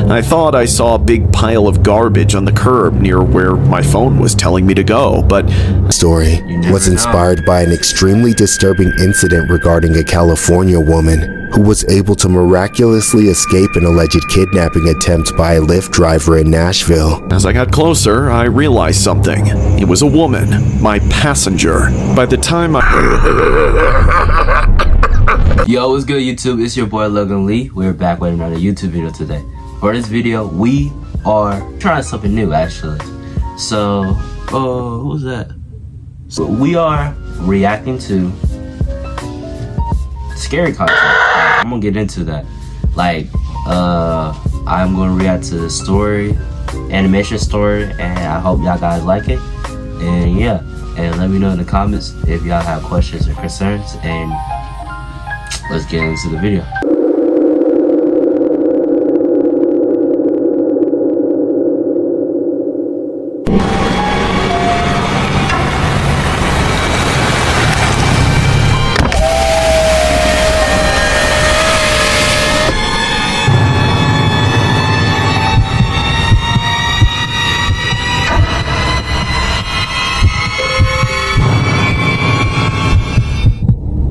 I thought I saw a big pile of garbage on the curb near where my phone was telling me to go, but... Story was inspired by an extremely disturbing incident regarding a California woman who was able to miraculously escape an alleged kidnapping attempt by a Lyft driver in Nashville. As I got closer, I realized something. It was a woman, my passenger. By the time Yo, what's good YouTube? It's your boy Logan Lee. We're back with another YouTube video today. For this video, we are trying something new actually. So, who's that? So we are reacting to scary content. I'm gonna get into that. I'm gonna react to the story, animation story, and I hope y'all guys like it. And yeah, and let me know in the comments if y'all have questions or concerns, and let's get into the video.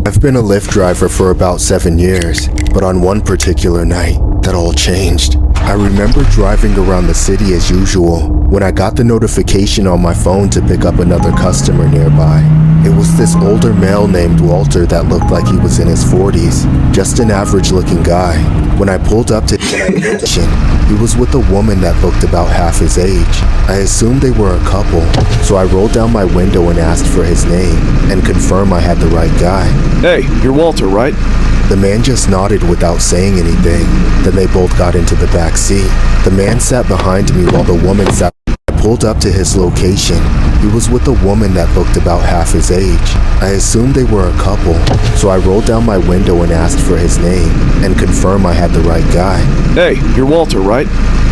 I've been a Lyft driver for about 7 years, but on one particular night, that all changed. I remember driving around the city as usual when I got the notification on my phone to pick up another customer nearby. It was this older male named Walter that looked like he was in his 40s, just an average looking guy. When I pulled up to him, he was with a woman that looked about half his age. I assumed they were a couple, so I rolled down my window and asked for his name and confirmed I had the right guy. Hey, you're Walter, right? The man just nodded without saying anything. Then they both got into the back seat. The man sat behind me while the woman sat. I pulled up to his location. He was with a woman that looked about half his age. I assumed they were a couple, so I rolled down my window and asked for his name and confirmed I had the right guy. Hey, you're Walter, right?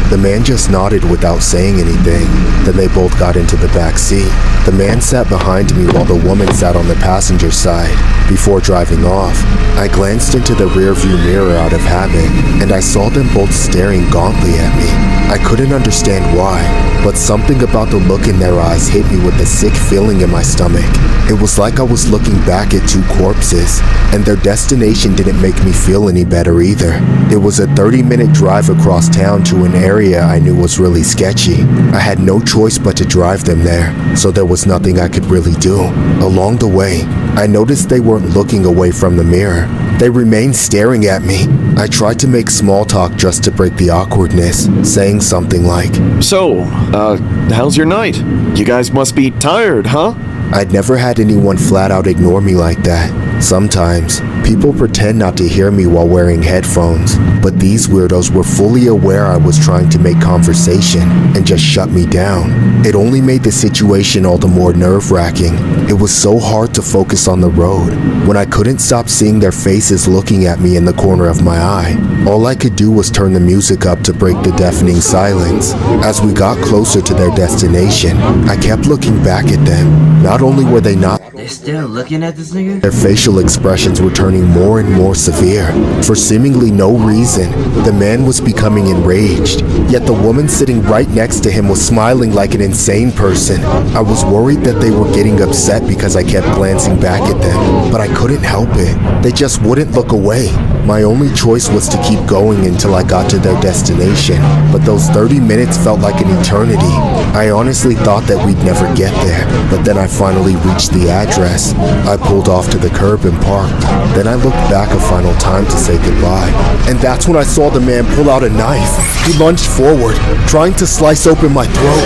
The man just nodded without saying anything. Then they both got into the back seat. The man sat behind me while the woman sat on the passenger side. Before driving off, I glanced into the rearview mirror out of habit, and I saw them both staring gauntly at me. I couldn't understand why, but something about the look in their eyes hit me with a sick feeling in my stomach. It was like I was looking back at two corpses, and their destination didn't make me feel any better either. It was a 30-minute drive across town to an area I knew was really sketchy. I had no choice but to drive them there, so there was nothing I could really do. Along the way, I noticed they weren't looking away from the mirror. They remained staring at me. I tried to make small talk just to break the awkwardness, saying something like, So, how's your night? You guys must be tired, huh? I'd never had anyone flat out ignore me like that. Sometimes, people pretend not to hear me while wearing headphones, but these weirdos were fully aware I was trying to make conversation and just shut me down. It only made the situation all the more nerve-wracking. It was so hard to focus on the road when I couldn't stop seeing their faces looking at me in the corner of my eye. All I could do was turn the music up to break the deafening silence. As we got closer to their destination, I kept looking back at them. Not only were they not They're still looking at this nigga? their facial expressions were turning more and more severe. For seemingly no reason, the man was becoming enraged, yet the woman sitting right next to him was smiling like an insane person. I was worried that they were getting upset because I kept glancing back at them, but I couldn't help it. They just wouldn't look away. My only choice was to keep going until I got to their destination, but those 30 minutes felt like an eternity. I honestly thought that we'd never get there, but then I finally reached the address. I pulled off to the curb and parked. Then I looked back a final time to say goodbye. And that's when I saw the man pull out a knife. He lunged forward, trying to slice open my throat.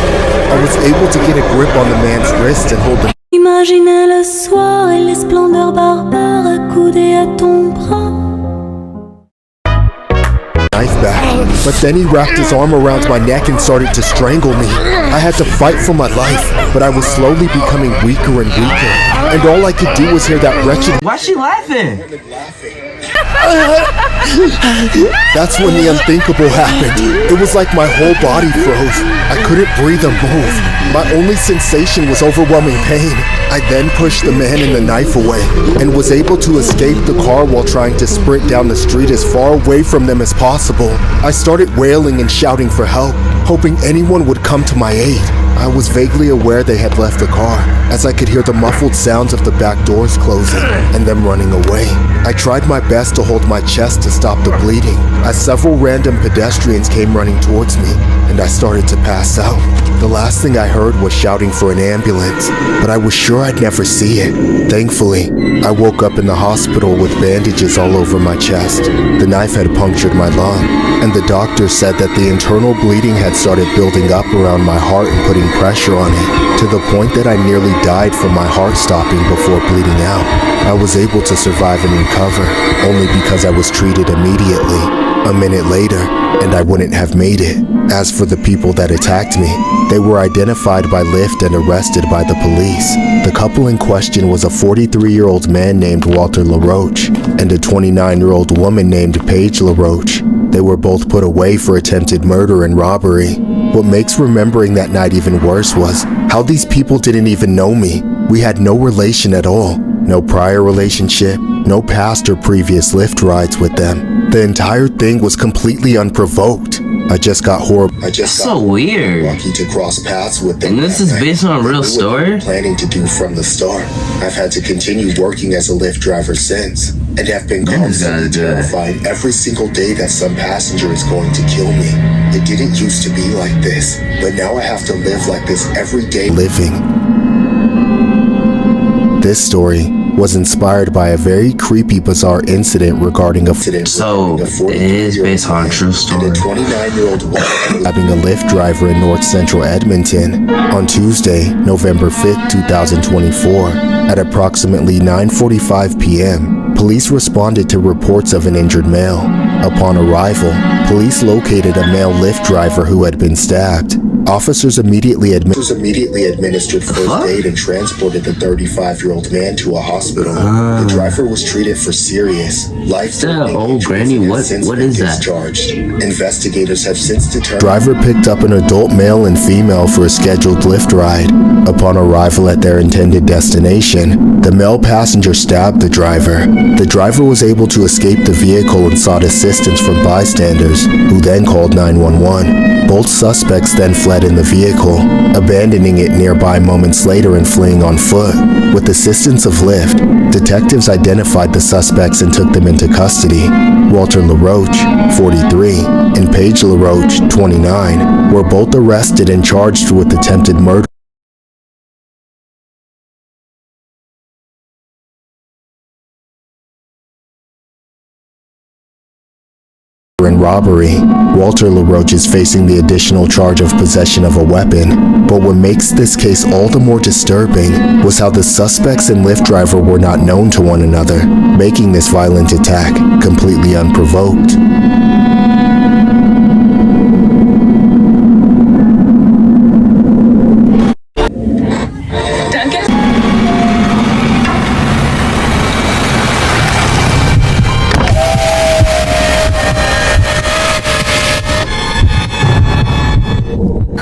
I was able to get a grip on the man's wrist and hold the Imaginez le soir et les splendeurs barbares accoudées à ton bras. knife back, but then he wrapped his arm around my neck and started to strangle me. I had to fight for my life, but I was slowly becoming weaker and weaker. and all I could do was hear that wretched. Why's she laughing? That's when the unthinkable happened. It was like my whole body froze. I couldn't breathe or move. My only sensation was overwhelming pain. I then pushed the man and the knife away and was able to escape the car while trying to sprint down the street as far away from them as possible. I started wailing and shouting for help, hoping anyone would come to my aid. I was vaguely aware they had left the car, as I could hear the muffled sounds of the back doors closing and them running away. I tried my best to hold my chest to stop the bleeding, as several random pedestrians came running towards me, and I started to pass out. The last thing I heard was shouting for an ambulance, but I was sure I'd never see it. Thankfully, I woke up in the hospital with bandages all over my chest. The knife had punctured my lung, and the doctor said that the internal bleeding had started building up around my heart and putting pressure on it, to the point that I nearly died from my heart stopping before bleeding out. I was able to survive and recover, only because I was treated immediately. A minute later, and I wouldn't have made it. As for the people that attacked me, they were identified by Lyft and arrested by the police. The couple in question was a 43-year-old man named Walter LaRoche and a 29-year-old woman named Paige LaRoche. They were both put away for attempted murder and robbery. What makes remembering that night even worse was how these people didn't even know me. We had no relation at all. No prior relationship, no past or previous Lyft rides with them. The entire thing was completely unprovoked. I just got horrible. So weird. Lucky to cross paths with them. And this is based on a real story? Planning to do from the start. I've had to continue working as a Lyft driver since, and have been constantly terrified every single day that some passenger is going to kill me. It didn't used to be like this, but now I have to live like this every day. This story was inspired by a very creepy, bizarre incident regarding a So, it is based on a true story. And a 29-year-old woman having a Lyft driver in North Central Edmonton on Tuesday, November 5th, 2024, at approximately 9:45 p.m. Police responded to reports of an injured male. Upon arrival, police located a male Lyft driver who had been stabbed. Officers immediately administered first aid and transported the 35-year-old man to a hospital. The driver was treated for serious, life-threatening injuries and has been discharged. Investigators have since determined driver picked up an adult male and female for a scheduled Lyft ride. Upon arrival at their intended destination, the male passenger stabbed the driver. The driver was able to escape the vehicle and sought assistance from bystanders, who then called 911. Both suspects then fled in the vehicle, abandoning it nearby moments later and fleeing on foot. With assistance of Lyft, detectives identified the suspects and took them into custody. Walter LaRoche, 43, and Paige LaRoche, 29, were both arrested and charged with attempted murder and robbery. Walter LaRoche is facing the additional charge of possession of a weapon, but what makes this case all the more disturbing was how the suspects and Lyft driver were not known to one another, making this violent attack completely unprovoked.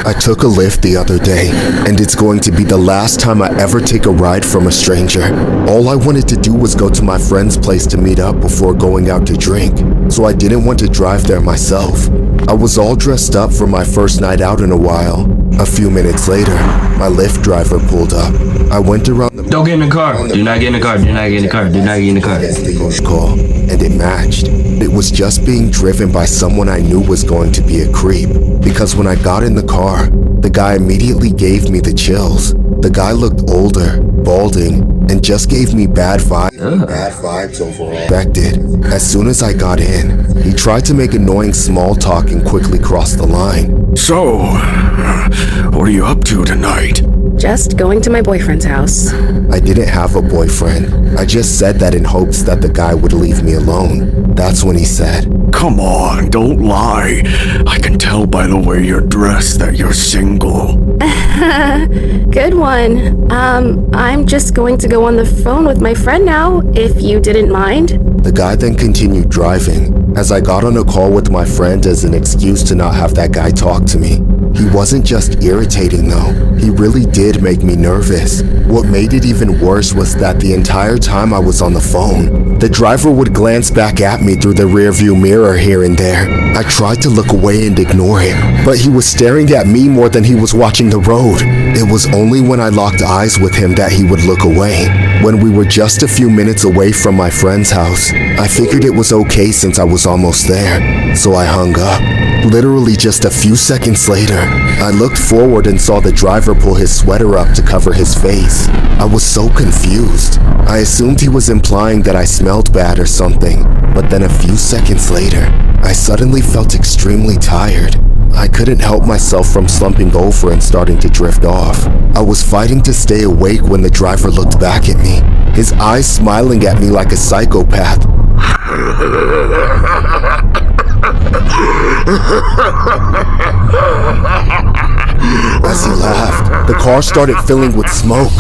I took a Lyft the other day, and it's going to be the last time I ever take a ride from a stranger. All I wanted to do was go to my friend's place to meet up before going out to drink, so I didn't want to drive there myself. I was all dressed up for my first night out in a while. A few minutes later, my Lyft driver pulled up. I went around the Don't get in the car. Do not get in the car. Do not get in the car. Do not get in the car. Call, and it matched. It was just being driven by someone I knew was going to be a creep, because when I got in the car, the guy immediately gave me the chills. The guy looked older, balding, and just gave me bad vibes. Bad vibes overall. Expected. As soon as I got in, he tried to make annoying small talk and quickly crossed the line. So, what are you up to tonight? Just going to my boyfriend's house. I didn't have a boyfriend. I just said that in hopes that the guy would leave me alone. That's when he said, Come on, don't lie. I can tell by the way you're dressed that you're single. Good one. I'm just going to go on the phone with my friend now, if you didn't mind. The guy then continued driving, as I got on a call with my friend as an excuse to not have that guy talk to me. He wasn't just irritating though, he really did make me nervous. What made it even worse was that the entire time I was on the phone, the driver would glance back at me through the rearview mirror here and there. I tried to look away and ignore him, but he was staring at me more than he was watching the road. It was only when I locked eyes with him that he would look away. When we were just a few minutes away from my friend's house, I figured it was okay since I was almost there, so I hung up. Literally just a few seconds later, I looked forward and saw the driver pull his sweater up to cover his face. I was so confused. I assumed he was implying that I smelled bad or something, but then a few seconds later, I suddenly felt extremely tired. I couldn't help myself from slumping over and starting to drift off. I was fighting to stay awake when the driver looked back at me, his eyes smiling at me like a psychopath. As he laughed, the car started filling with smoke.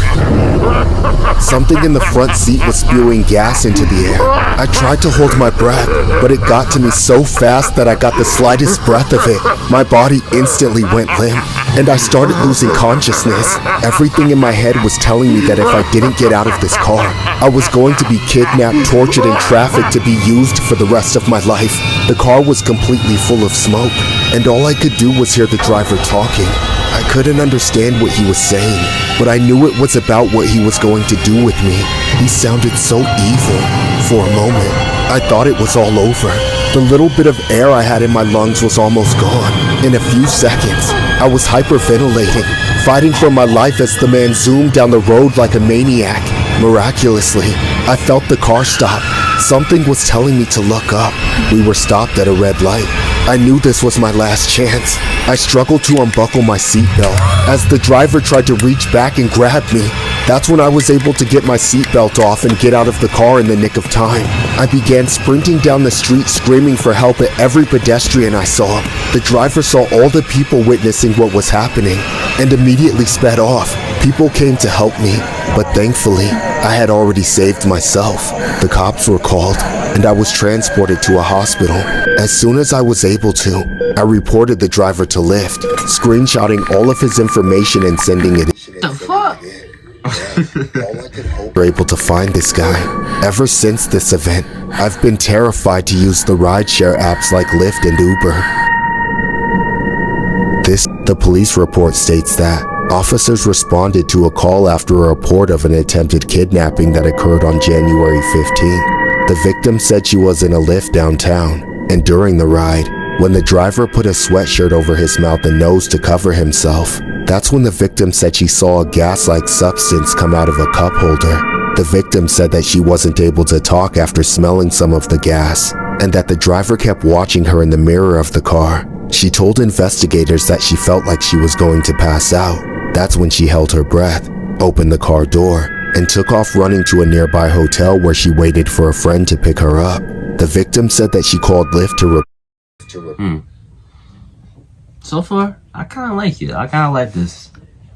Something in the front seat was spewing gas into the air. I tried to hold my breath, but it got to me so fast that I got the slightest breath of it. My body instantly went limp, and I started losing consciousness. Everything in my head was telling me that if I didn't get out of this car, I was going to be kidnapped, tortured, and trafficked to be used for the rest of my life. The car was completely full of smoke, and all I could do was hear the driver talking. I couldn't understand what he was saying, but I knew it was about what he was going to do with me. He sounded so evil. For a moment, I thought it was all over. The little bit of air I had in my lungs was almost gone. In a few seconds, I was hyperventilating, fighting for my life as the man zoomed down the road like a maniac. Miraculously, I felt the car stop. Something was telling me to look up. We were stopped at a red light. I knew this was my last chance. I struggled to unbuckle my seatbelt as the driver tried to reach back and grab me. That's when I was able to get my seatbelt off and get out of the car in the nick of time. I began sprinting down the street screaming for help at every pedestrian I saw. The driver saw all the people witnessing what was happening and immediately sped off. People came to help me, but thankfully, I had already saved myself. The cops were called, and I was transported to a hospital. As soon as I was able to, I reported the driver to Lyft, screenshotting all of his information and sending it. The fuck? We're able to find this guy. Ever since this event, I've been terrified to use the rideshare apps like Lyft and Uber. The police report states that officers responded to a call after a report of an attempted kidnapping that occurred on January 15th. The victim said she was in a Lyft downtown, and during the ride, when the driver put a sweatshirt over his mouth and nose to cover himself, that's when the victim said she saw a gas-like substance come out of a cup holder. The victim said that she wasn't able to talk after smelling some of the gas, and that the driver kept watching her in the mirror of the car. She told investigators that she felt like she was going to pass out. That's when she held her breath, opened the car door, and took off running to a nearby hotel where she waited for a friend to pick her up. The victim said that she called Lyft to So far, I kind of like it. I kind of like this.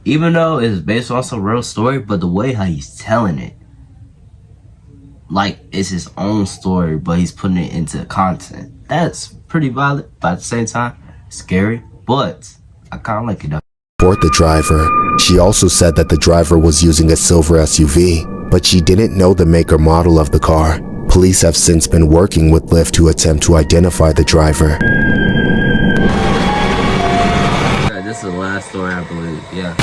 Even though it's based on some real story, but the way how he's telling it, like it's his own story, but he's putting it into content. That's pretty violent, but at the same time, scary. But I kind of like it though. Report the driver. She also said that the driver was using a silver SUV, but she didn't know the make or model of the car. Police have since been working with Lyft to attempt to identify the driver. This is the last story, I believe. Yeah.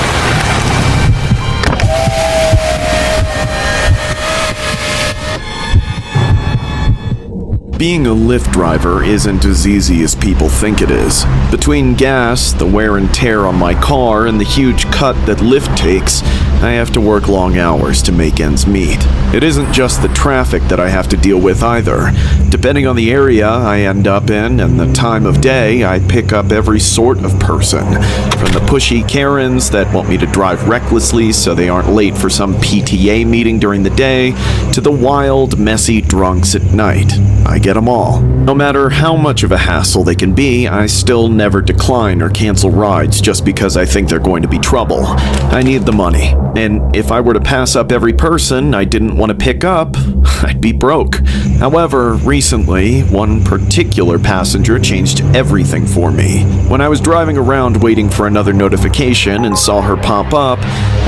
Being a Lyft driver isn't as easy as people think it is. Between gas, the wear and tear on my car, and the huge cut that Lyft takes, I have to work long hours to make ends meet. It isn't just the traffic that I have to deal with either. Depending on the area I end up in and the time of day, I pick up every sort of person. From the pushy Karens that want me to drive recklessly so they aren't late for some PTA meeting during the day, to the wild, messy drunks at night. I get them all. No matter how much of a hassle they can be, I still never decline or cancel rides just because I think they're going to be trouble. I need the money, and if I were to pass up every person I didn't want to pick up, I'd be broke. However, recently, one particular passenger changed everything for me. When I was driving around waiting for another notification and saw her pop up,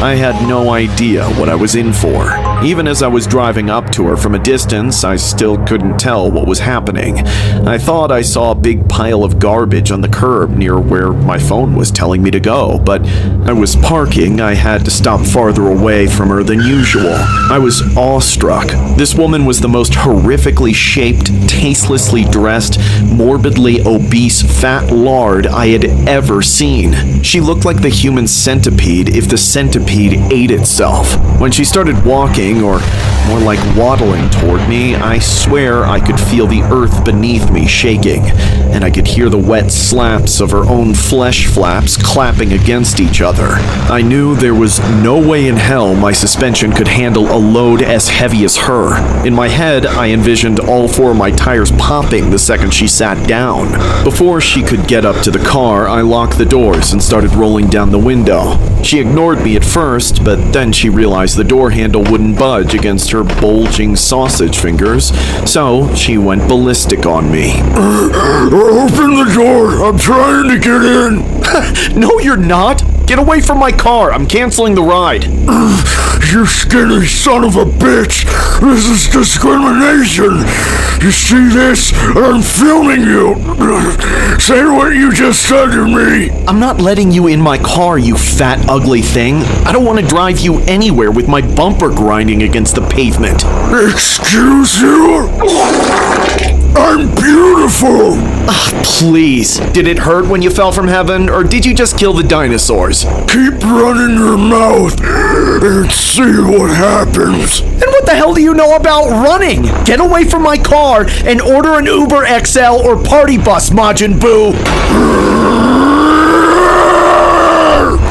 I had no idea what I was in for. Even as I was driving up to her from a distance, I still couldn't tell what was happening. I thought I saw a big pile of garbage on the curb near where my phone was telling me to go, but I was parking. I had to stop farther away from her than usual. I was awestruck. This woman was the most horrifically shaped, tastelessly dressed, morbidly obese fat lard I had ever seen. She looked like the human centipede if the centipede ate itself. When she started walking, or more like waddling toward me, I swear I could feel the earth beneath me shaking, and I could hear the wet slaps of her own flesh flaps clapping against each other. I knew there was no way in hell my suspension could handle a load as heavy as her. In my head, I envisioned all four of my tires popping the second she sat down. Before she could get up to the car, I locked the doors and started rolling down the window. She ignored me at first, but then she realized the door handle wouldn't budge against her bulging sausage fingers, so she went ballistic on me. Open the door! I'm trying to get in! No, you're not! Get away from my car! I'm canceling the ride! You skinny son of a bitch! This is discrimination! You see this? I'm filming you! Say what you just said to me! I'm not letting you in my car, you fat, ugly thing. I don't want to drive you anywhere with my bumper grinding against the pavement. Excuse you? I'm beautiful! Please. Did it hurt when you fell from heaven, or did you just kill the dinosaurs? Keep running your mouth and see what happens. And what the hell do you know about running? Get away from my car and order an Uber XL or party bus, Majin Buu.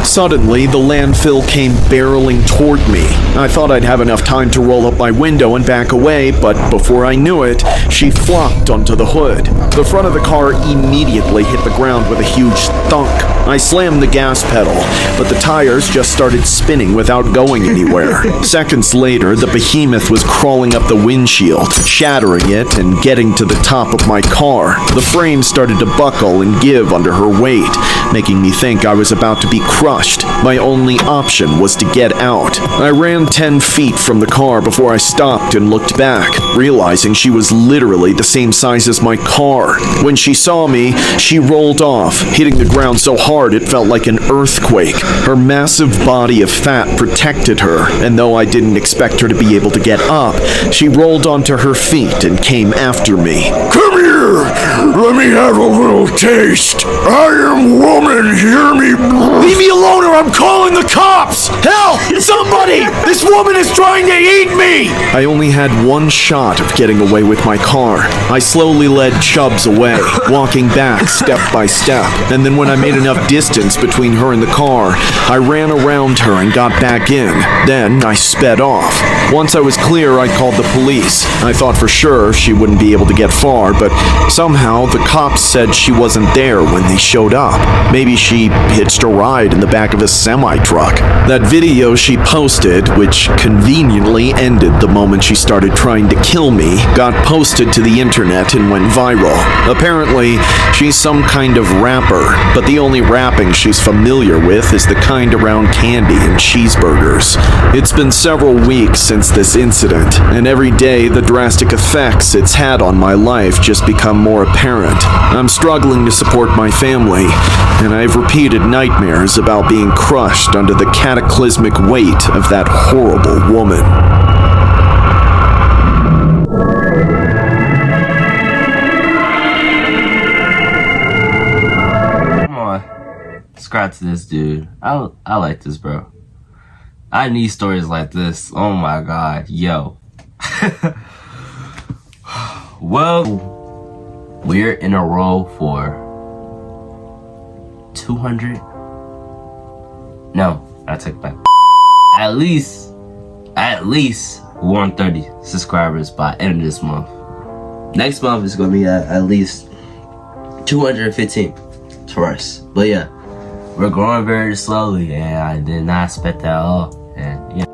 Suddenly, the landfill came barreling toward me. I thought I'd have enough time to roll up my window and back away, but before I knew it, she flopped onto the hood. The front of the car immediately hit the ground with a huge thunk. I slammed the gas pedal, but the tires just started spinning without going anywhere. Seconds later, the behemoth was crawling up the windshield, shattering it and getting to the top of my car. The frame started to buckle and give under her weight, making me think I was about to be crushed. My only option was to get out. I ran 10 feet from the car before I stopped and looked back, realizing she was literally the same size as my car. When she saw me, she rolled off, hitting the ground so hard it felt like an earthquake. Her massive body of fat protected her, and though I didn't expect her to be able to get up, she rolled onto her feet and came after me. Come here! Let me have a little taste. I am woman, hear me? Leave me alone or I'm calling the cops! Help! Somebody! This woman is trying to eat me! I only had one shot of getting away with my car. I slowly led Chubbs away, walking back step by step, and then when I made enough distance between her and the car, I ran around her and got back in. Then I sped off. Once I was clear, I called the police. I thought for sure she wouldn't be able to get far, but somehow the cops said she wasn't there when they showed up. Maybe she hitched a ride in the back of a semi-truck. That video she posted, which conveniently ended the moment she started trying to kill me, got posted to the internet and went viral. Apparently, she's some kind of rapper, but the only rapping she's familiar with is the kind around candy and cheeseburgers. It's been several weeks since this incident, and every day the drastic effects it's had on my life just become more apparent. I'm struggling to support my family, and I've repeated nightmares about being crushed under the cataclysmic weight of that horrible woman. Come on. Scratch this, dude. I like this, bro. I need stories like this. Oh my god, yo. Well, we're in a row for 200. No, I take it back. At least 130 subscribers by end of this month. Next month is gonna be at least 215 to us. But yeah, we're growing very slowly, and I did not expect that at all. And yeah.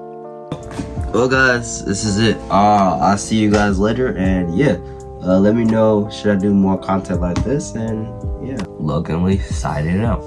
Well, guys, this is it. I'll see you guys later, and yeah, let me know, should I do more content like this? And yeah, Logan Lee signing out.